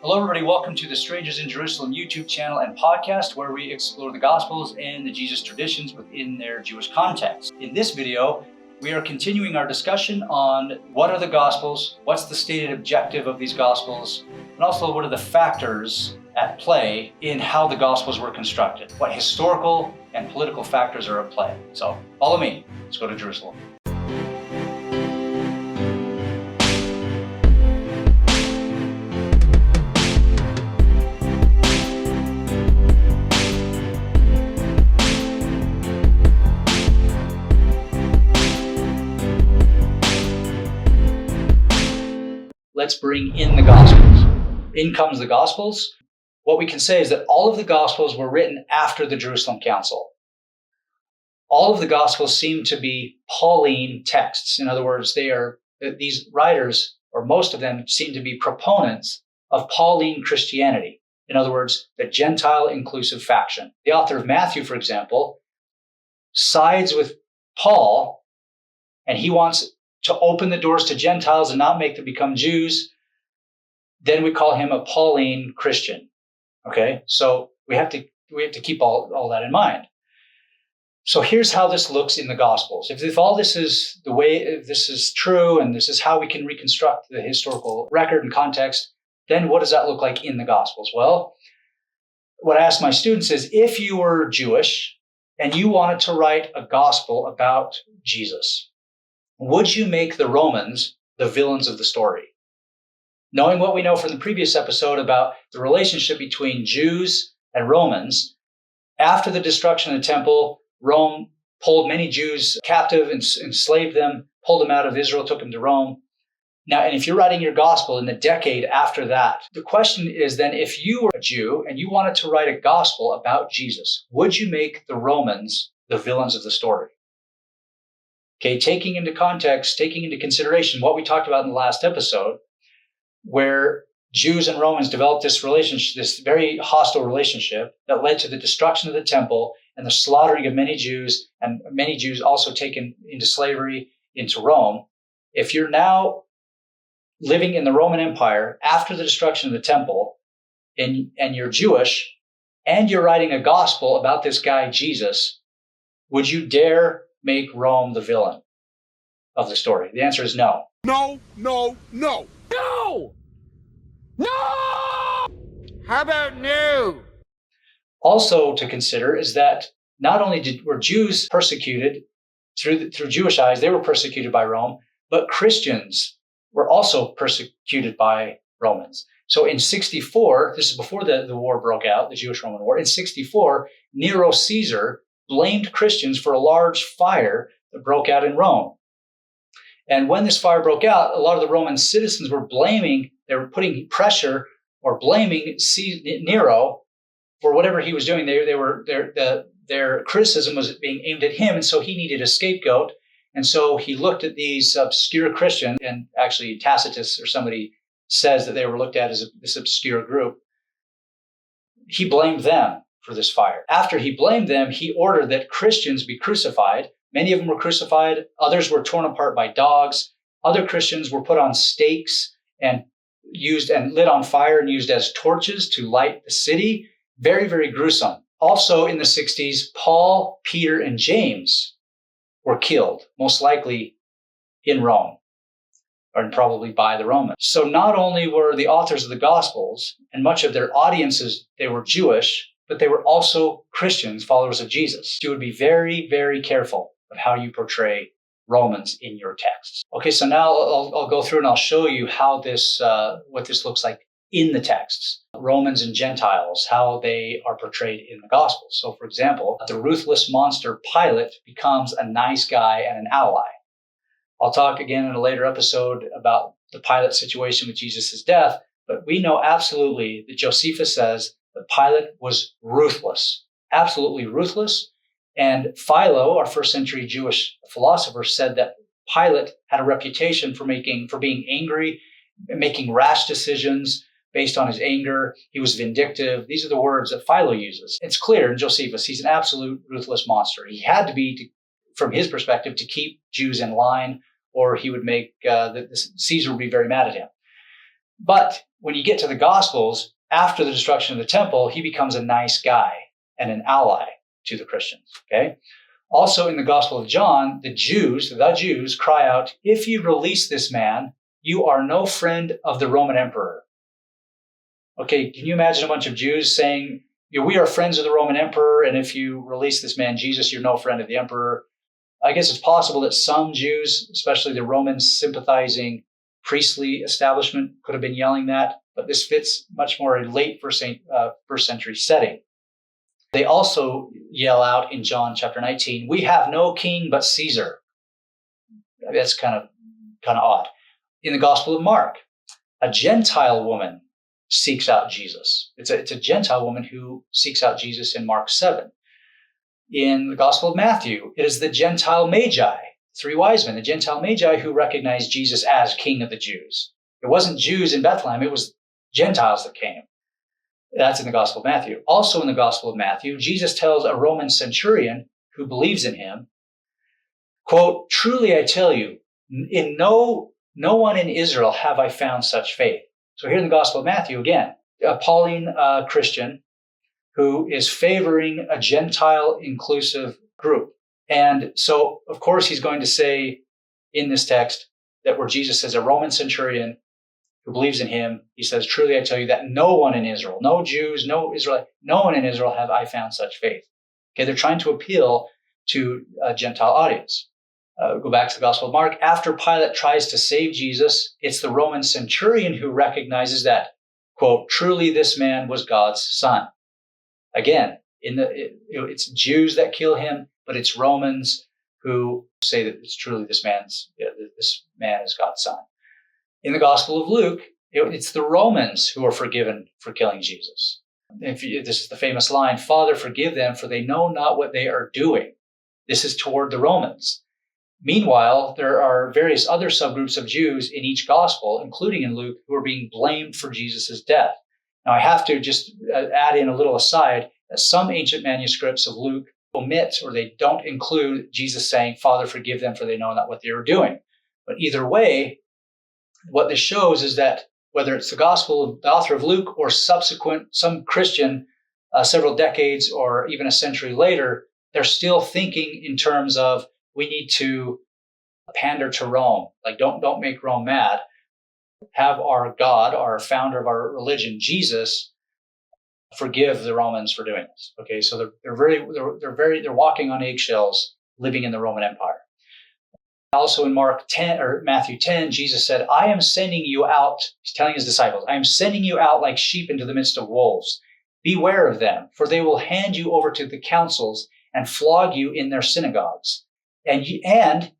Hello, everybody. Welcome to the Strangers in Jerusalem YouTube channel and podcast, where we explore the Gospels and the Jesus traditions within their Jewish context. In this video, we are continuing our discussion on what are the Gospels, what's the stated objective of these Gospels, and also what are the factors at play in how the Gospels were constructed. What historical and political factors are at play. So follow me. Let's go to Jerusalem. Let's bring in the Gospels. In comes the Gospels. What we can say is that all of the Gospels were written after the Jerusalem Council. All of the Gospels seem to be Pauline texts. In other words, these writers, or most of them, seem to be proponents of Pauline Christianity. In other words, the Gentile inclusive faction. The author of Matthew, for example, sides with Paul, and he wants to open the doors to Gentiles and not make them become Jews. Then we call him a Pauline Christian. Okay, so we have to keep all that in mind. So here's how this looks in the Gospels. If all this is the way, if this is true, and this is how we can reconstruct the historical record and context, then what does that look like in the Gospels? Well, what I ask my students is, if you were Jewish and you wanted to write a gospel about Jesus, would you make the Romans the villains of the story? Knowing what we know from the previous episode about the relationship between Jews and Romans, after the destruction of the temple, Rome pulled many Jews captive and enslaved them, pulled them out of Israel, took them to Rome. Now, and if you're writing your gospel in the decade after that, the question is then, if you were a Jew and you wanted to write a gospel about Jesus, would you make the Romans the villains of the story? Okay, taking into consideration what we talked about in the last episode, where Jews and Romans developed this relationship, this very hostile relationship that led to the destruction of the temple and the slaughtering of many Jews, and many Jews also taken into slavery into Rome. If you're now living in the Roman Empire after the destruction of the temple, and you're Jewish, and you're writing a gospel about this guy Jesus, would you dare make Rome the villain of the story? The answer is no. No, no, no. No! No! How about no? Also to consider is that not only were Jews persecuted through Jewish eyes, they were persecuted by Rome, but Christians were also persecuted by Romans. So in 64, this is before the war broke out, the Jewish-Roman War, in 64, Nero Caesar blamed Christians for a large fire that broke out in Rome. And when this fire broke out, a lot of the Roman citizens were putting pressure or blaming Nero for whatever he was doing. Their criticism was being aimed at him, and so he needed a scapegoat. And so he looked at these obscure Christians, and actually Tacitus or somebody says that they were looked at as this obscure group. He blamed them for this fire. After he blamed them, he ordered that Christians be crucified. Many of them were crucified. Others were torn apart by dogs. Other Christians were put on stakes and lit on fire and used as torches to light the city. Very, very gruesome. Also in the 60s, Paul, Peter, and James were killed, most likely in Rome, or probably by the Romans. So not only were the authors of the Gospels and much of their audiences, they were Jewish, but they were also Christians, followers of Jesus. You would be very, very careful of how you portray Romans in your texts. Okay, so now I'll go through and I'll show you how what this looks like in the texts. Romans and Gentiles, how they are portrayed in the Gospels. So for example, the ruthless monster Pilate becomes a nice guy and an ally. I'll talk again in a later episode about the Pilate situation with Jesus' death, but we know absolutely that Josephus says that Pilate was ruthless, absolutely ruthless. And Philo, our first century Jewish philosopher, said that Pilate had a reputation for being angry, making rash decisions based on his anger. He was vindictive. These are the words that Philo uses. It's clear in Josephus, he's an absolute ruthless monster. He had to be, from his perspective, to keep Jews in line, or he would make Caesar would be very mad at him. But when you get to the Gospels, after the destruction of the temple, he becomes a nice guy and an ally to the Christians. Okay. Also in the Gospel of John, the Jews cry out, if you release this man, you are no friend of the Roman emperor. Okay, can you imagine a bunch of Jews saying, we are friends of the Roman emperor, and if you release this man Jesus, you're no friend of the emperor? I guess it's possible that some Jews, especially the Roman sympathizing priestly establishment, could have been yelling that, but this fits much more a late first century setting. They also yell out in John chapter 19, we have no king but Caesar. That's kind of odd. In the Gospel of Mark, a Gentile woman seeks out Jesus. It's a Gentile woman who seeks out Jesus in Mark 7. In the Gospel of Matthew, it is the Gentile Magi, 3 wise men, the Gentile Magi who recognized Jesus as King of the Jews. It wasn't Jews in Bethlehem, it was Gentiles that came. That's in the Gospel of Matthew. Also in the Gospel of Matthew, Jesus tells a Roman centurion who believes in him, quote, truly I tell you, in no one in Israel have I found such faith. So here in the Gospel of Matthew, again, a Pauline Christian who is favoring a Gentile inclusive group. And so, of course, he's going to say in this text that where Jesus says a Roman centurion who believes in him, he says, truly I tell you that no one in Israel, no Jews, no Israelite, no one in Israel have I found such faith. Okay, they're trying to appeal to a Gentile audience. Go back to the Gospel of Mark. After Pilate tries to save Jesus, it's the Roman centurion who recognizes that, quote, truly this man was God's son. Again, it's Jews that kill him, but it's Romans who say that it's truly this man is God's son. In the Gospel of Luke, it's the Romans who are forgiven for killing Jesus. This is the famous line, Father, forgive them, for they know not what they are doing. This is toward the Romans. Meanwhile, there are various other subgroups of Jews in each gospel, including in Luke, who are being blamed for Jesus' death. Now, I have to just add in a little aside that some ancient manuscripts of Luke omit or they don't include Jesus saying, Father, forgive them, for they know not what they are doing. But either way, what this shows is that whether it's the gospel of the author of Luke or subsequent, some Christian several decades or even a century later, they're still thinking in terms of we need to pander to Rome. Like, don't make Rome mad. Have our God, our founder of our religion, Jesus, forgive the Romans for doing this. Okay, so they're walking on eggshells, living in the Roman Empire. Also in Mark 10 or Matthew 10, Jesus said, I am sending you out, he's telling his disciples, I am sending you out like sheep into the midst of wolves. Beware of them, for they will hand you over to the councils and flog you in their synagogues. And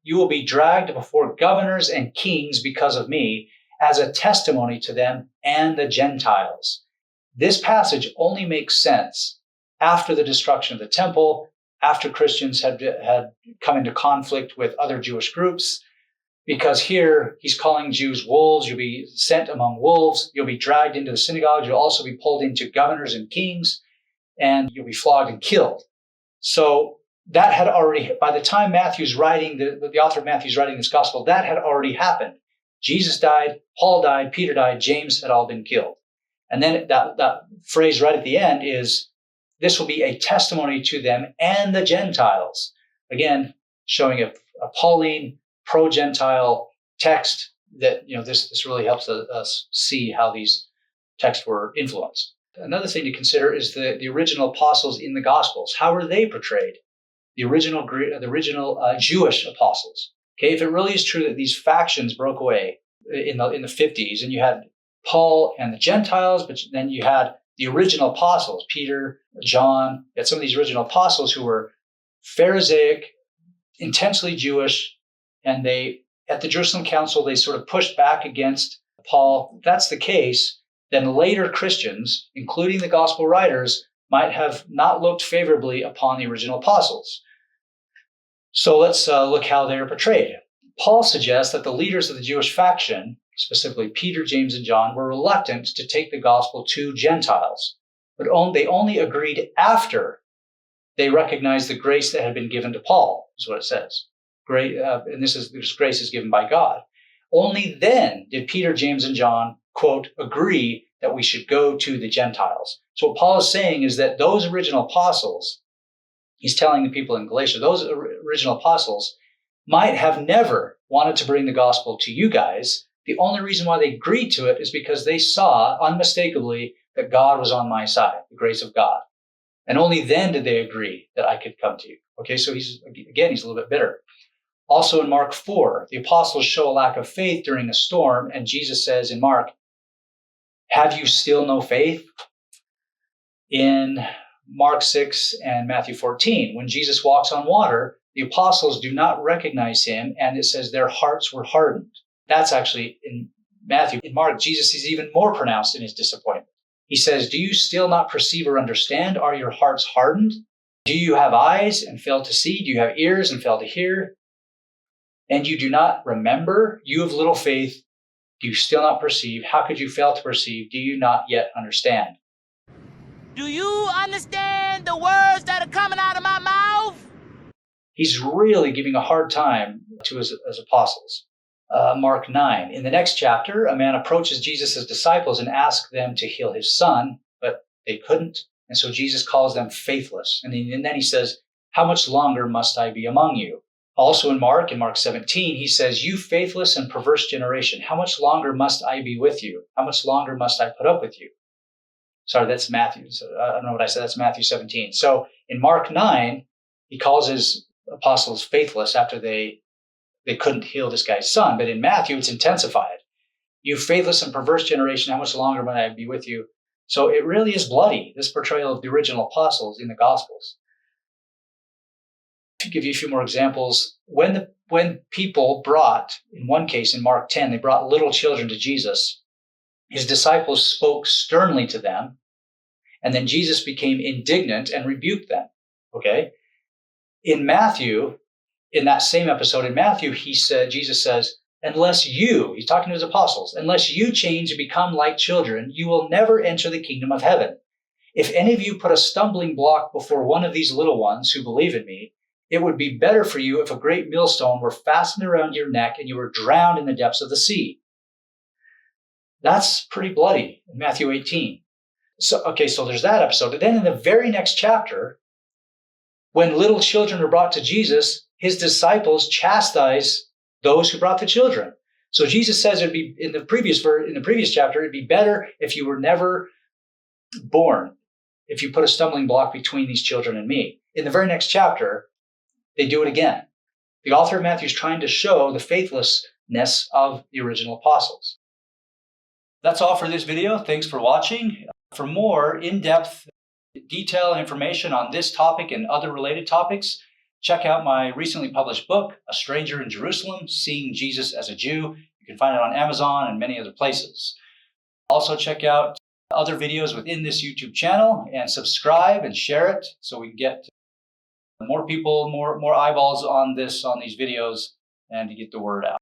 you will be dragged before governors and kings because of me as a testimony to them and the Gentiles. This passage only makes sense after the destruction of the temple, after Christians had come into conflict with other Jewish groups, because here he's calling Jews wolves. You'll be sent among wolves. You'll be dragged into the synagogues. You'll also be pulled into governors and kings, and you'll be flogged and killed. So that had already, by the time Matthew's writing, the author of Matthew's writing this gospel, that had already happened. Jesus died, Paul died, Peter died, James had all been killed. And then that phrase right at the end is, this will be a testimony to them and the Gentiles. Again, showing a Pauline pro-Gentile text that, this really helps us see how these texts were influenced. Another thing to consider is the original apostles in the Gospels. How were they portrayed? The original Jewish apostles. Okay, if it really is true that these factions broke away in the 50s, and you had Paul and the Gentiles, but then you had the original apostles, Peter, John, you had some of these original apostles who were Pharisaic, intensely Jewish, and they, at the Jerusalem Council, they sort of pushed back against Paul. If that's the case, then later Christians, including the gospel writers, might have not looked favorably upon the original apostles. So let's look how they are portrayed. Paul suggests that the leaders of the Jewish faction, specifically Peter, James, and John, were reluctant to take the gospel to Gentiles, but they only agreed after they recognized the grace that had been given to Paul, is what it says. This grace is given by God. Only then did Peter, James, and John quote, agree that we should go to the Gentiles. So what Paul is saying is that those original apostles, he's telling the people in Galatia, those original apostles might have never wanted to bring the gospel to you guys. The only reason why they agreed to it is because they saw unmistakably that God was on my side, the grace of God. And only then did they agree that I could come to you. Okay, so he's a little bit bitter. Also in Mark 4, the apostles show a lack of faith during a storm, and Jesus says in Mark, have you still no faith? In Mark 6 and Matthew 14, when Jesus walks on water, the apostles do not recognize him, and it says their hearts were hardened. That's actually in Matthew. In Mark, Jesus is even more pronounced in his disappointment. He says, do you still not perceive or understand? Are your hearts hardened? Do you have eyes and fail to see? Do you have ears and fail to hear? And you do not remember? You have little faith. Do you still not perceive? How could you fail to perceive? Do you not yet understand? Do you understand the words that are coming out of my mouth? He's really giving a hard time to his apostles. Mark 9. In the next chapter, a man approaches Jesus' disciples and asks them to heal his son, but they couldn't. And so Jesus calls them faithless. And then he says, how much longer must I be among you? Also in Mark 17, he says, you faithless and perverse generation, how much longer must I be with you? How much longer must I put up with you? Sorry, that's Matthew. So I don't know what I said. That's Matthew 17. So in Mark 9, he calls his apostles faithless after they couldn't heal this guy's son. But in Matthew, it's intensified. You faithless and perverse generation, how much longer might I be with you? So it really is bloody, this portrayal of the original apostles in the Gospels. To give you a few more examples, when people brought, in one case in Mark 10, they brought little children to Jesus, his disciples spoke sternly to them, and then Jesus became indignant and rebuked them. Okay? In Matthew, in that same episode in Matthew, Jesus says, unless you, he's talking to his apostles, unless you change and become like children, you will never enter the kingdom of heaven. If any of you put a stumbling block before one of these little ones who believe in me, it would be better for you if a great millstone were fastened around your neck and you were drowned in the depths of the sea. That's pretty bloody in Matthew 18. So there's that episode. But then in the very next chapter, when little children are brought to Jesus, his disciples chastise those who brought the children. So Jesus says it'd be in the previous chapter, it'd be better if you were never born, if you put a stumbling block between these children and me. In the very next chapter, they do it again. The author of Matthew is trying to show the faithlessness of the original apostles. That's all for this video. Thanks for watching. For more in-depth, detailed information on this topic and other related topics, check out my recently published book, A Stranger in Jerusalem, Seeing Jesus as a Jew. You can find it on Amazon and many other places. Also check out other videos within this YouTube channel and subscribe and share it so we can get more people, more eyeballs on these videos and to get the word out.